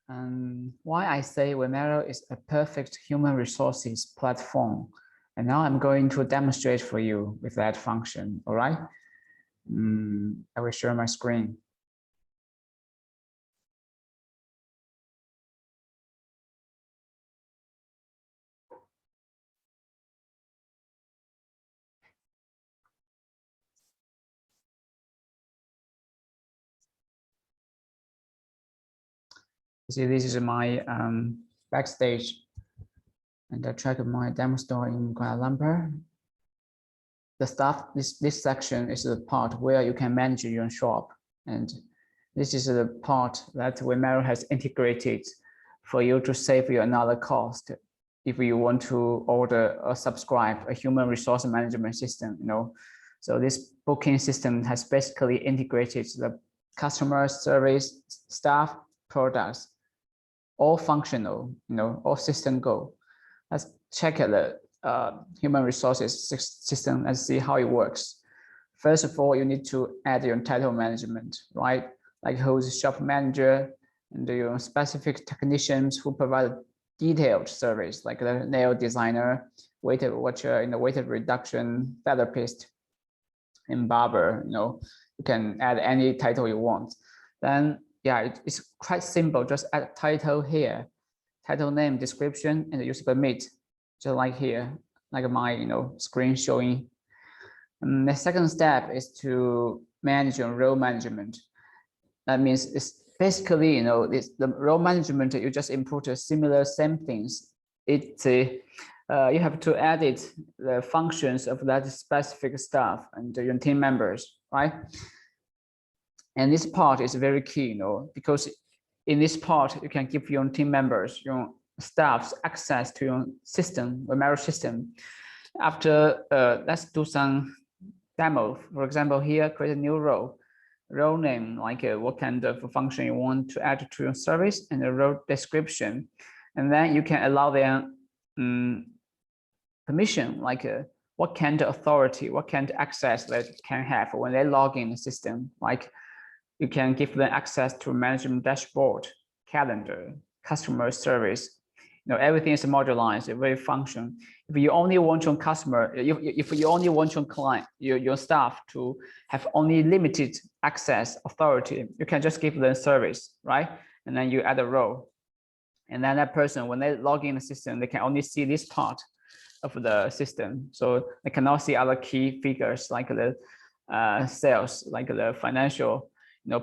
And why I say Wemero is a perfect human resources platform. And now I'm going to demonstrate for you with that function, all right? I will share my screen. You see, this is my backstage, and I check my demo store in Kuala Lumpur. The stuff, this section is the part where you can manage your shop, and this is the part that Wemero has integrated for you to save you another cost if you want to order or subscribe a human resource management system. So this booking system has basically integrated the customer service, staff, products, all functional, all system go. Let's check the human resources system and see how it works. First of all, you need to add your title management, right? Like who's shop manager and your specific technicians who provide detailed service, like the nail designer, weighted watcher, weighted reduction, therapist, and barber. You can add any title you want. Then, yeah, it's quite simple. Just add title here, title name, description, and use permit, just like here, like my screen showing. And the second step is to manage your role management. That means it's basically, the role management, you just input a similar same things. You have to edit the functions of that specific staff and your team members, right? And this part is very key, because in this part, you can give your team members, your staffs access to your system, Wemero system. After, let's do some demo. For example, here, create a new role name, like what kind of function you want to add to your service, and the role description. And then you can allow them permission, like what kind of authority, what kind of access they can have when they log in the system. Like you can give them access to management dashboard, calendar, customer service. Everything is modularized, very function. If you only want your customer, if you only want your client, your staff to have only limited access authority, you can just give them service, right? And then you add a role. And then that person, when they log in the system, they can only see this part of the system. So they cannot see other key figures like the sales, like the financial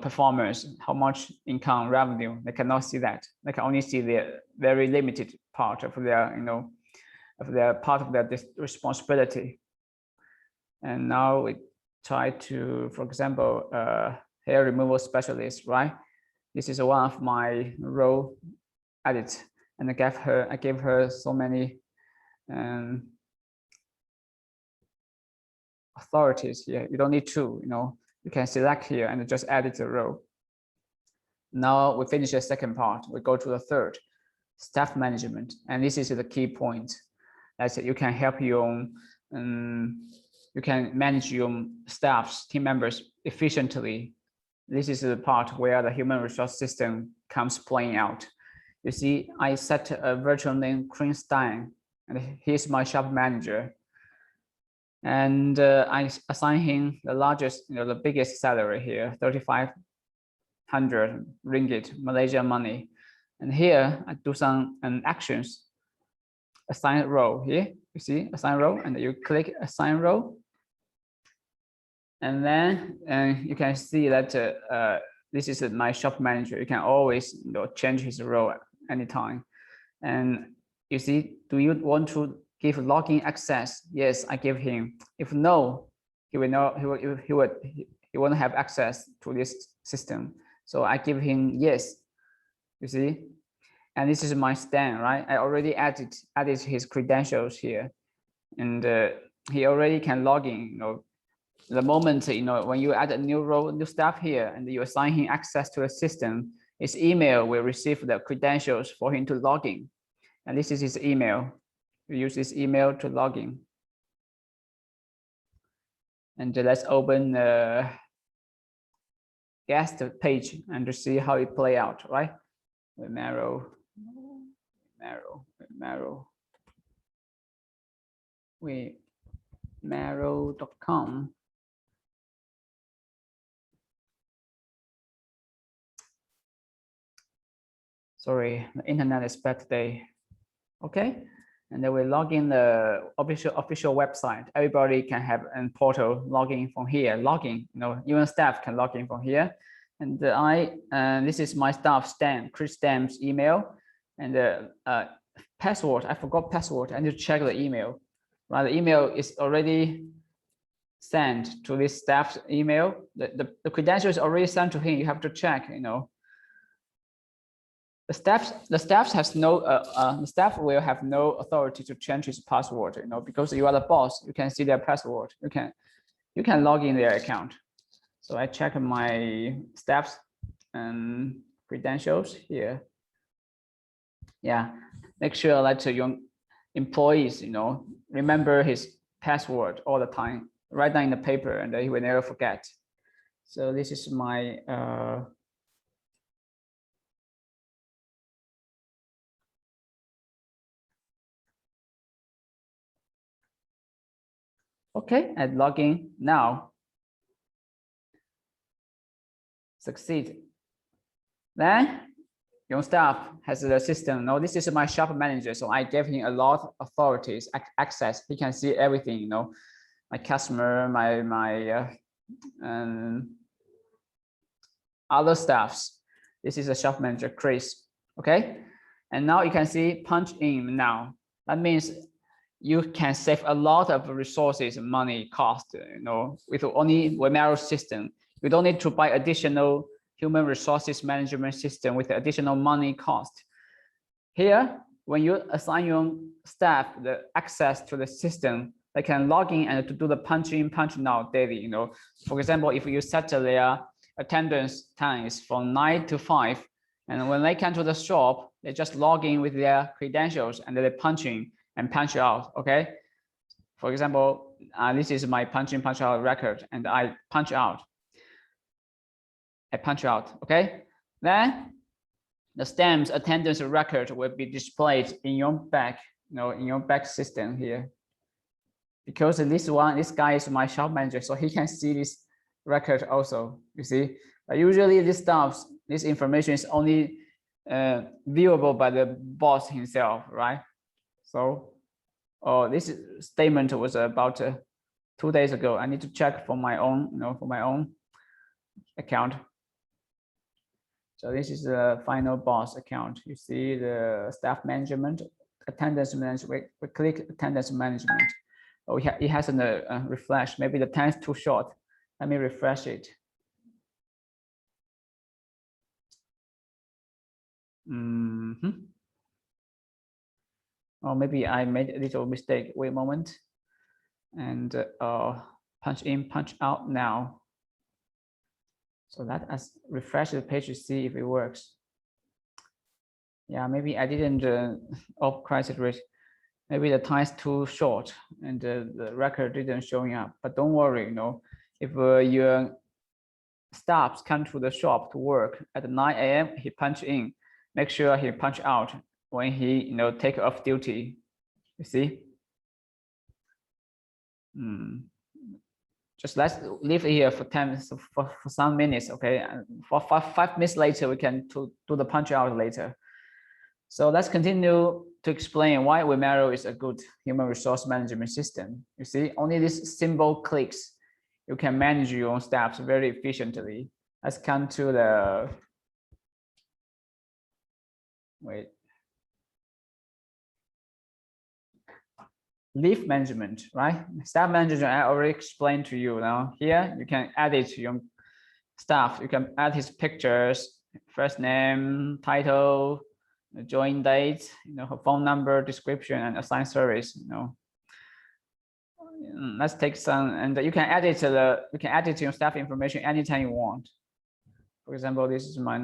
performance, how much income, revenue. They cannot see that. They can only see the very limited part of their part of their responsibility. And now we try to, for example, hair removal specialist, right? This is one of my role edit, and I gave her so many authorities here. You don't need to, you can select here and just edit the row. Now we finish the second part. We go to the third, staff management. And this is the key point. That's it. You can help your, you can manage your staffs, team members efficiently. This is the part where the human resource system comes playing out. You see, I set a virtual name, Stein, and he's my shop manager. And I assign him the largest, the biggest salary here, 3,500 ringgit, Malaysian money. And here I do some actions, assign role here, you see, assign role, and you click assign role. And then you can see that this is my shop manager. You can always change his role anytime. And you see, do you want to give login access? Yes, I give him. If no, he will not. He won't have access to this system. So I give him yes. You see, and this is my stand, right? I already added his credentials here, and he already can log in. The moment when you add a new role, new staff here, and you assign him access to the system, his email will receive the credentials for him to log in, and this is his email. We use this email to log in. And let's open the guest page and to see how it play out, right? Wemero, Wemero.com. Sorry, the internet is bad today. Okay, and then we log in the official website. Everybody can have a portal login from here. Login, even staff can log in from here. And this is my staff Chris Stam's email, and the password. I forgot password. I need to check the email. Right, the email is already sent to this staff's email. The credential is already sent to him. You have to check. The staff will have no authority to change his password, because you are the boss. You can see their password. You can log in their account. So I check my staff's credentials here. Yeah, make sure that your employees, remember his password all the time. Write down in the paper, and he will never forget. So this is my okay, and log in now. Succeed. Then your staff has the system. No, this is my shop manager, so I gave him a lot of authorities, access. He can see everything. My customer, my other staffs. This is a shop manager, Chris. Okay, and now you can see punch in now. That means you can save a lot of resources, money, cost. With only Wemero system. You don't need to buy additional human resources management system with additional money cost. Here, when you assign your staff the access to the system, they can log in and to do the punch in, punch out daily. For example, if you set their attendance times from 9 to 5, and when they come to the shop, they just log in with their credentials and they punch in and punch out. Okay. For example, this is my punch in, punch out record, and I punch out. Okay. Then the STEM's attendance record will be displayed in your back, in your back system here. Because this guy is my shop manager, so he can see this record also. You see, but usually this information is only viewable by the boss himself, right? So, this statement was about 2 days ago. I need to check for my own, account. So this is the final boss account. You see the staff management, attendance management. We click attendance management. Oh, it hasn't refreshed. Maybe the time is too short. Let me refresh it. Or maybe I made a little mistake. Wait a moment. And punch in, punch out now. So that as refresh the page to see if it works. Yeah, maybe I didn't crisis risk. Maybe the time is too short and the record didn't showing up. But don't worry, if your staffs come to the shop to work at 9 a.m., he punch in. Make sure he punch out when he take off duty. You see. Just let's leave it here for 10 for some minutes, okay? And for 5 minutes later, we can do the punch out later. So let's continue to explain why Wemero is a good human resource management system. You see, only these simple clicks, you can manage your own staff very efficiently. Let's come to the leave management, right? Staff management, I already explained to you. Now here you can add it to your staff. You can add his pictures, first name, title, join date, her phone number, description, and assign service. Let's take some, and you can add it to your staff information anytime you want. For example, this is my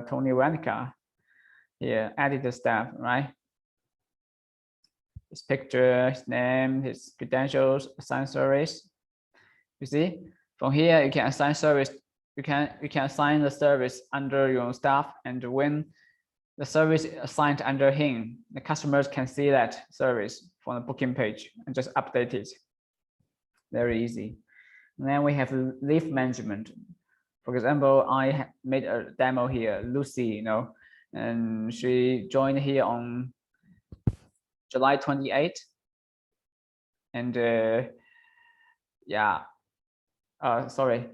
Tony Wanica. Here, edit the staff, right? His picture, his name, his credentials, assign service. You see, from here you can assign service. You can assign the service under your staff, and when the service assigned under him. The customers can see that service from the booking page and just update it. Very easy. And then we have leave management. For example, I made a demo here, Lucy, and she joined here on July 28th. And sorry,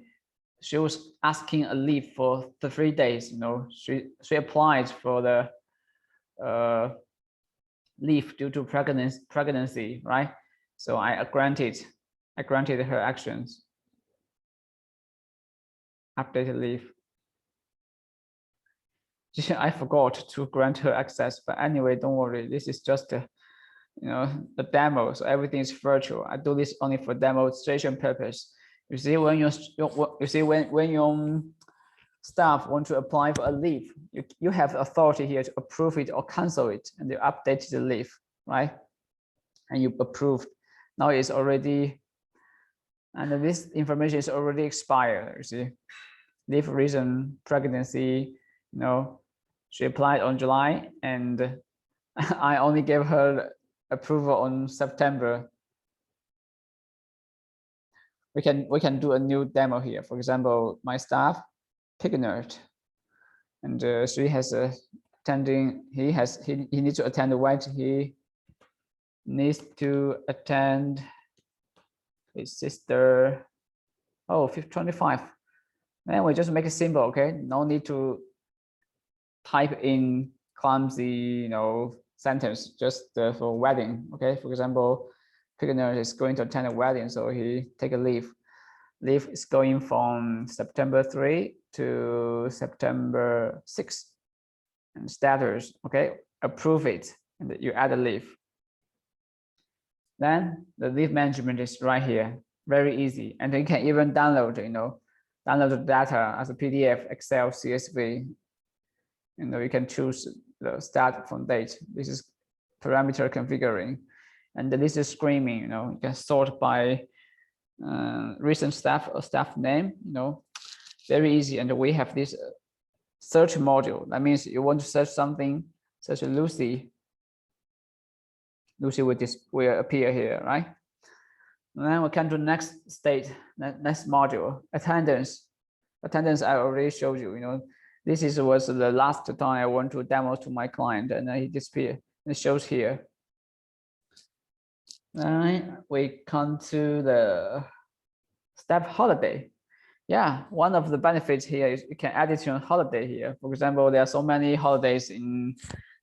she was asking a leave for the 3 days. She applied for the leave due to pregnancy, right? So I granted her actions. Updated leave. I forgot to grant her access, but anyway, don't worry. This is just the demo, so everything is virtual. I do this only for demonstration purpose. You see, when when your staff want to apply for a leave, you have authority here to approve it or cancel it, and you update the leave, right? And you approved. Now it's already, and this information is already expired. You see, leave reason pregnancy. She applied on July, and I only gave her approval on September. We can do a new demo here. For example, my staff, Pignard, and she has attending. He needs to attend the wedding. He needs to attend his sister. Oh, 25. Then we just make it simple. Okay, no need to type in clumsy, sentence, just for wedding. Okay, for example, Pignard is going to attend a wedding, so he take a leave. Leave is going from September 3 to September 6. And status, okay, approve it, and you add a leave. Then the leave management is right here, very easy, and you can even download, download the data as a PDF, Excel, CSV. You can choose the start from date. This is parameter configuring, and this is screening. You can sort by recent staff or staff name. Very easy. And we have this search module. That means you want to search something, such as Lucy. Lucy will appear here, right? And then we come to the next state, next module, attendance. Attendance I already showed you. This was the last time I want to demo to my client, and he disappeared. It shows here. We come to the staff holiday. Yeah, one of the benefits here is you can add it to a holiday here. For example, there are so many holidays in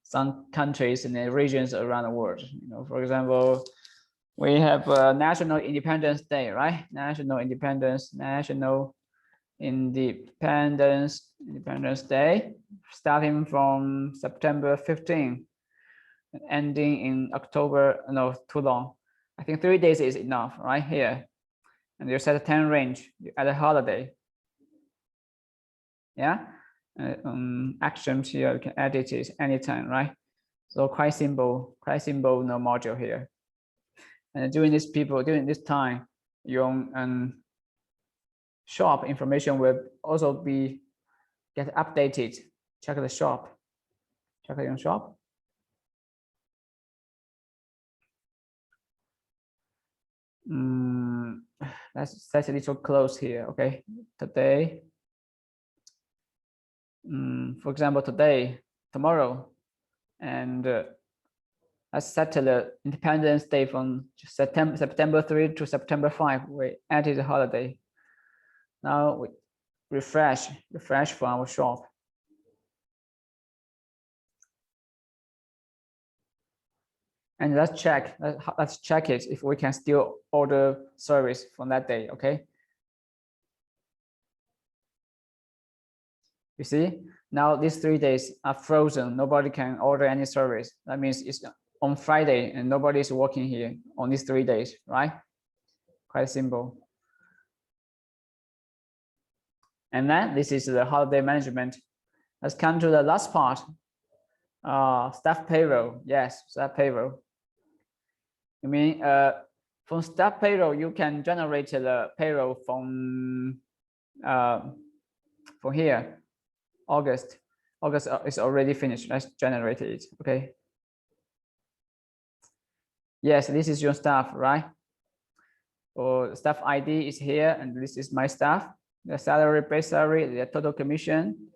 some countries and regions around the world. For example, we have National Independence Day, right? National Independence Day, starting from September 15, ending in October. No, too long. I think 3 days is enough, right here. And you set a time range. You add a holiday. Yeah. Actions here you can edit it anytime, right? So quite simple, no module here. And during this time, your shop information will also get updated. Check the shop. Check your shop. Let's set a little close here. Okay, today. For example, today, tomorrow, and let's set the Independence Day from September 3 to September 5. We added the holiday. Now we refresh for our shop. And let's check it if we can still order service from that day. Okay. You see, now these 3 days are frozen. Nobody can order any service. That means it's on Friday and nobody is working here on these 3 days, right? Quite simple. And then this is the holiday management. Let's come to the last part. Staff payroll. Yes, staff payroll. You mean from staff payroll, you can generate the payroll from here, August August is already finished. Let's generate it. Okay. Yes, this is your staff, right? Or staff ID is here, and this is my staff. The salary, base salary, the total commission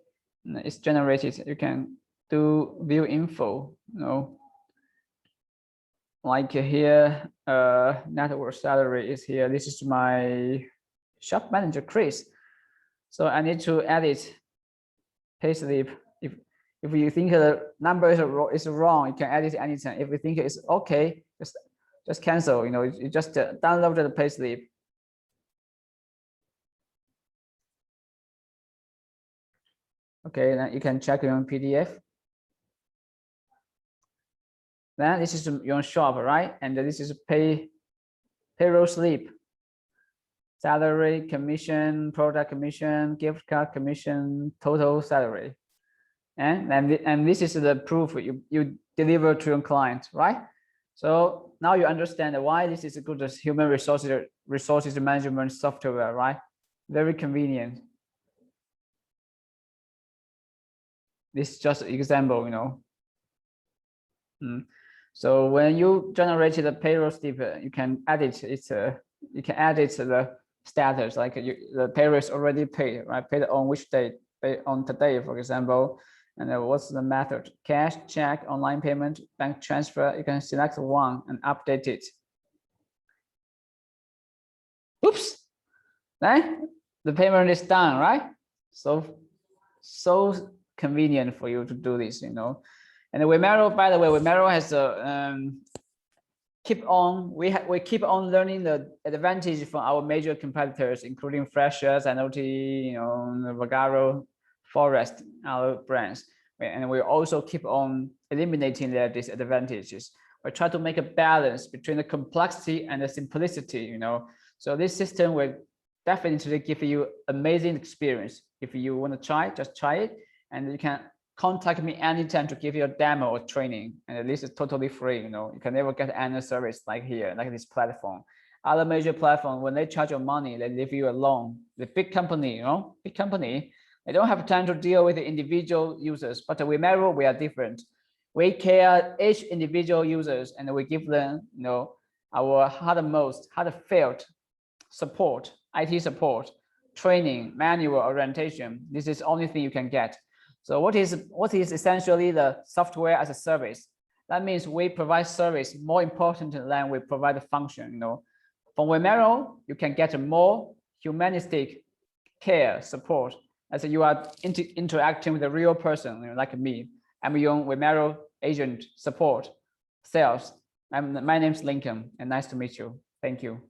is generated. You can do view info. Like here, network salary is here. This is my shop manager, Chris. So I need to edit payslip. If you think the number is wrong, you can edit anytime. If you think it's okay, just cancel. You just download the payslip. Okay, then you can check your PDF. Then this is your shop, right? And this is payroll slip, salary, commission, product commission, gift card commission, total salary. And this is the proof you deliver to your client, right? So now you understand why this is a good human resources management software, right? Very convenient. This is just an example, So when you generated the payroll slip, you can edit it. You can edit the status, like the payroll is already paid, right? Paid on which date? Paid on today, for example. And what's the method? Cash, check, online payment, bank transfer. You can select one and update it. Oops! Then the payment is done, right? So convenient for you to do this, And Wemero, by the way, Wemero has a we keep on learning the advantage from our major competitors, including Freshers, Anoti, Vagaro, Forest, our brands, and we also keep on eliminating their disadvantages. We try to make a balance between the complexity and the simplicity. So this system will definitely give you amazing experience. If you want to try, just try it, and you can contact me anytime to give you a demo or training, and this is totally free. You can never get any service like here, like this platform. Other major platform, when they charge you money, they leave you alone. The big company, big company, they don't have time to deal with the individual users. But Wemero, we are different. We care each individual users, and we give them, our heartfelt support, IT support, training, manual orientation. This is the only thing you can get. So what is essentially the software as a service? That means we provide service more important than we provide a function. From Wemero, you can get a more humanistic care support as you are interacting with a real person, like me. I'm your Wemero agent support sales. My name's Lincoln, and nice to meet you. Thank you.